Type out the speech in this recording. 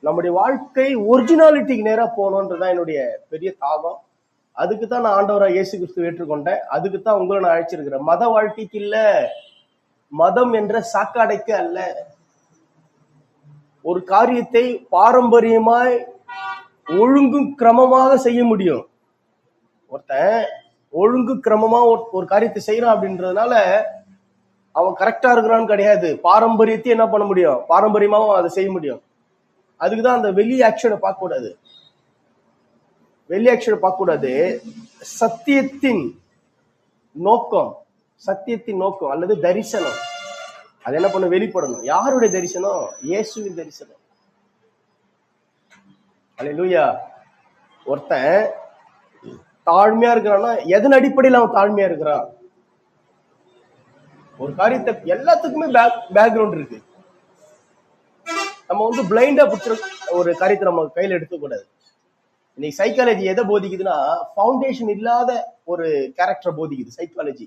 நம்முடைய வாழ்க்கை ஒரிஜினாலிட்டிக்கு நேரா போகணுன்றதுதான் என்னுடைய பெரிய தாகம். அதுக்கு தான் நான் ஆண்டவராக இயேசு கிறிஸ்துவை ஏற்றுக்கொண்டேன். அதுக்கு தான் உங்களை நான் அழைச்சிருக்கிறேன். மத வாழ்க்கைக்கு இல்ல, மதம் என்ற சாக்காடைக்கு அல்ல. ஒரு காரியத்தை பாரம்பரியமாய் ஒழுங்கு கிரமமாக செய்ய முடியும். ஒருத்தன் ஒழுங்கு கிரமமா ஒரு காரியத்தை செய்யறான் அப்படின்றதுனால அவன் கரெக்டா இருக்கிறான்னு கிடையாது. பாரம்பரியத்தை என்ன பண்ண முடியும்? பாரம்பரியமாவும் அதை செய்ய முடியும். அதுக்குதான் அந்த வெளி ஆக்ஷனை பார்க்க கூடாது. வெளி ஆக்ஷனை பார்க்க கூடாது. சத்தியத்தின் நோக்கம், சத்தியத்தின் நோக்கம் அல்லது தரிசனம், அது என்ன பண்ண வெளிப்படணும். யாருடைய தரிசனம்? இயேசுவின் தரிசனம். அல்லேலூயா. ஒருத்தன் தாழ்மையா இருக்கிறான்னா எதன் அடிப்படையில் அவன் தாழ்மையா இருக்கிறான்? ஒரு காரியத்தை எல்லாத்துக்குமே பேக்ரவுண்ட் இருக்கு. நம்ம வந்து பிளைண்டா பிடிச்ச ஒரு காரியத்தை நம்ம கையில எடுக்கக்கூடாது. இன்னைக்கு சைக்காலஜி எதை போதிக்குதுன்னா, ஃபவுண்டேஷன் இல்லாத ஒரு கேரக்டரை போதிக்குது சைக்காலஜி.